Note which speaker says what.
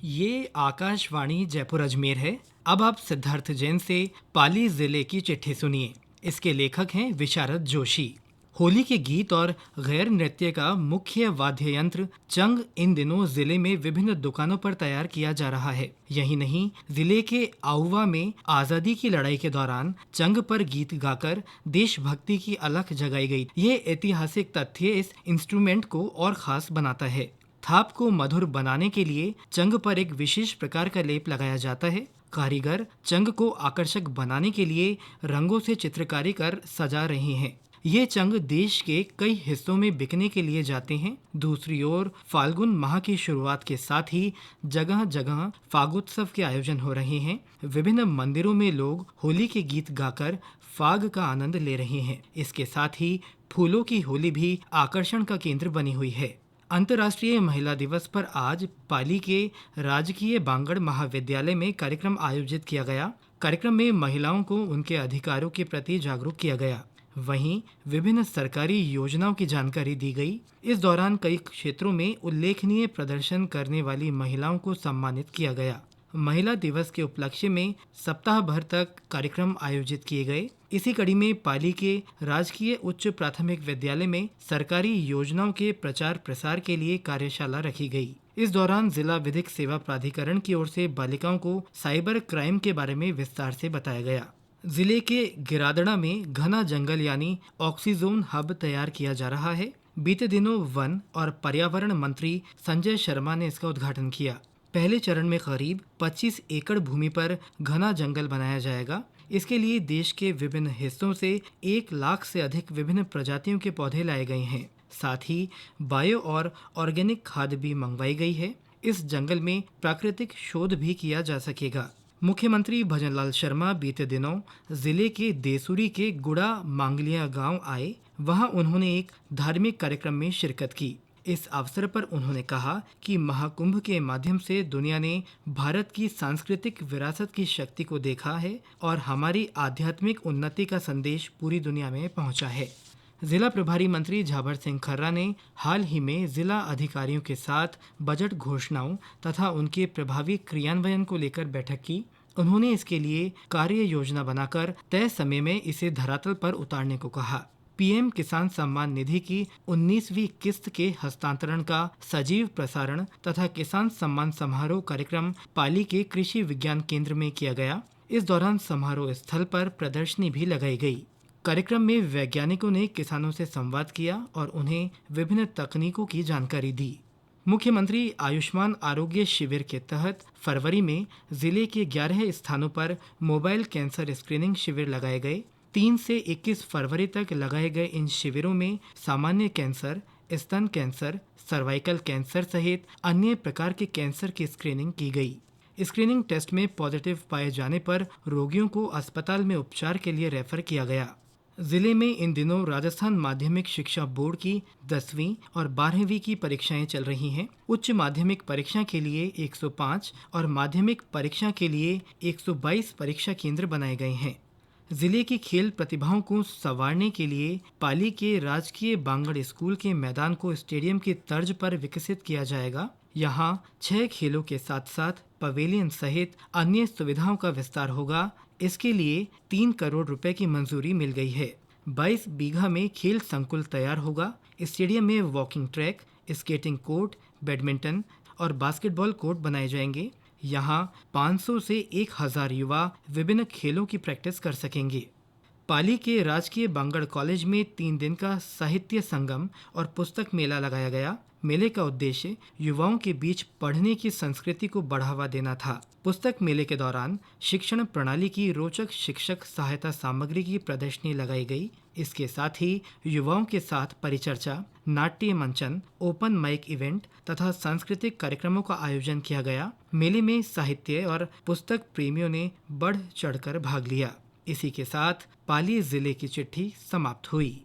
Speaker 1: ये आकाशवाणी जयपुर अजमेर है। अब आप सिद्धार्थ जैन से पाली जिले की चिट्ठी सुनिए। इसके लेखक हैं विशारद जोशी। होली के गीत और गैर नृत्य का मुख्य वाद्य यंत्र चंग इन दिनों जिले में विभिन्न दुकानों पर तैयार किया जा रहा है। यही नहीं, जिले के आउवा में आजादी की लड़ाई के दौरान चंग पर गीत गाकर देशभक्ति की अलख जगाई गई। ये ऐतिहासिक तथ्य इस इंस्ट्रूमेंट को और खास बनाता है। थाप को मधुर बनाने के लिए चंग पर एक विशेष प्रकार का लेप लगाया जाता है। कारीगर चंग को आकर्षक बनाने के लिए रंगों से चित्रकारी कर सजा रहे हैं। ये चंग देश के कई हिस्सों में बिकने के लिए जाते हैं। दूसरी ओर फाल्गुन माह की शुरुआत के साथ ही जगह जगह फागोत्सव के आयोजन हो रहे हैं। विभिन्न मंदिरों में लोग होली के गीत गाकर फाग का आनंद ले रहे हैं। इसके साथ ही फूलों की होली भी आकर्षण का केंद्र बनी हुई है। अंतर्राष्ट्रीय महिला दिवस पर आज पाली के राजकीय बांगड़ महाविद्यालय में कार्यक्रम आयोजित किया गया। कार्यक्रम में महिलाओं को उनके अधिकारों के प्रति जागरूक किया गया। वहीं विभिन्न सरकारी योजनाओं की जानकारी दी गई। इस दौरान कई क्षेत्रों में उल्लेखनीय प्रदर्शन करने वाली महिलाओं को सम्मानित किया गया। महिला दिवस के उपलक्ष्य में सप्ताह भर तक कार्यक्रम आयोजित किए गए। इसी कड़ी में पाली के राजकीय उच्च प्राथमिक विद्यालय में सरकारी योजनाओं के प्रचार प्रसार के लिए कार्यशाला रखी गई। इस दौरान जिला विधिक सेवा प्राधिकरण की ओर से बालिकाओं को साइबर क्राइम के बारे में विस्तार से बताया गया। जिले के गिरादड़ा में घना जंगल यानी ऑक्सीजोन हब तैयार किया जा रहा है। बीते दिनों वन और पर्यावरण मंत्री संजय शर्मा ने इसका उद्घाटन किया। पहले चरण में करीब 25 एकड़ भूमि पर घना जंगल बनाया जाएगा। इसके लिए देश के विभिन्न हिस्सों से 1 लाख से अधिक विभिन्न प्रजातियों के पौधे लाए गए हैं। साथ ही बायो और ऑर्गेनिक खाद भी मंगवाई गई है। इस जंगल में प्राकृतिक शोध भी किया जा सकेगा। मुख्यमंत्री भजनलाल शर्मा बीते दिनों जिले के देसुरी के गुड़ा मांगलिया गांव आए। वहां उन्होंने एक धार्मिक कार्यक्रम में शिरकत की। इस अवसर पर उन्होंने कहा कि महाकुंभ के माध्यम से दुनिया ने भारत की सांस्कृतिक विरासत की शक्ति को देखा है और हमारी आध्यात्मिक उन्नति का संदेश पूरी दुनिया में पहुंचा है। जिला प्रभारी मंत्री झाबर सिंह खर्रा ने हाल ही में जिला अधिकारियों के साथ बजट घोषणाओं तथा उनके प्रभावी क्रियान्वयन को लेकर बैठक की। उन्होंने इसके लिए कार्य योजना बनाकर तय समय में इसे धरातल पर उतारने को कहा। पीएम किसान सम्मान निधि की 19वीं किस्त के हस्तांतरण का सजीव प्रसारण तथा किसान सम्मान समारोह कार्यक्रम पाली के कृषि विज्ञान केंद्र में किया गया। इस दौरान समारोह स्थल पर प्रदर्शनी भी लगाई गई। कार्यक्रम में वैज्ञानिकों ने किसानों से संवाद किया और उन्हें विभिन्न तकनीकों की जानकारी दी। मुख्यमंत्री आयुष्मान आरोग्य शिविर के तहत फरवरी में जिले के 11 स्थानों पर मोबाइल कैंसर स्क्रीनिंग शिविर लगाए गए। 3 से 21 फरवरी तक लगाए गए इन शिविरों में सामान्य कैंसर, स्तन कैंसर, सर्वाइकल कैंसर सहित अन्य प्रकार के कैंसर की स्क्रीनिंग की गई। स्क्रीनिंग टेस्ट में पॉजिटिव पाए जाने पर रोगियों को अस्पताल में उपचार के लिए रेफर किया गया। जिले में इन दिनों राजस्थान माध्यमिक शिक्षा बोर्ड की 10वीं और 12वीं की परीक्षाएं चल रही हैं। उच्च माध्यमिक परीक्षा के लिए 105 और माध्यमिक परीक्षा के लिए 122 परीक्षा केंद्र बनाए गए हैं। जिले की खेल प्रतिभाओं को संवारने के लिए पाली के राजकीय बांगड़ स्कूल के मैदान को स्टेडियम की तर्ज पर विकसित किया जाएगा। यहाँ 6 खेलों के साथ साथ पवेलियन सहित अन्य सुविधाओं का विस्तार होगा। इसके लिए 3 करोड़ रुपए की मंजूरी मिल गई है। 22 बीघा में खेल संकुल तैयार होगा। स्टेडियम में walking track, skating court, badminton और बास्केटबॉल कोर्ट बनाए जाएंगे। यहाँ 500 से 1000 युवा विभिन्न खेलों की प्रैक्टिस कर सकेंगे। पाली के राजकीय बांगड़ कॉलेज में 3 दिन का साहित्य संगम और पुस्तक मेला लगाया गया। मेले का उद्देश्य युवाओं के बीच पढ़ने की संस्कृति को बढ़ावा देना था। पुस्तक मेले के दौरान शिक्षण प्रणाली की रोचक शिक्षक सहायता सामग्री की प्रदर्शनी लगाई गई। इसके साथ ही युवाओं के साथ परिचर्चा, नाट्य मंचन, ओपन माइक इवेंट तथा सांस्कृतिक कार्यक्रमों का आयोजन किया गया। मेले में साहित्य और पुस्तक प्रेमियों ने बढ़ चढ़कर भाग लिया। इसी के साथ पाली जिले की चिट्ठी समाप्त हुई।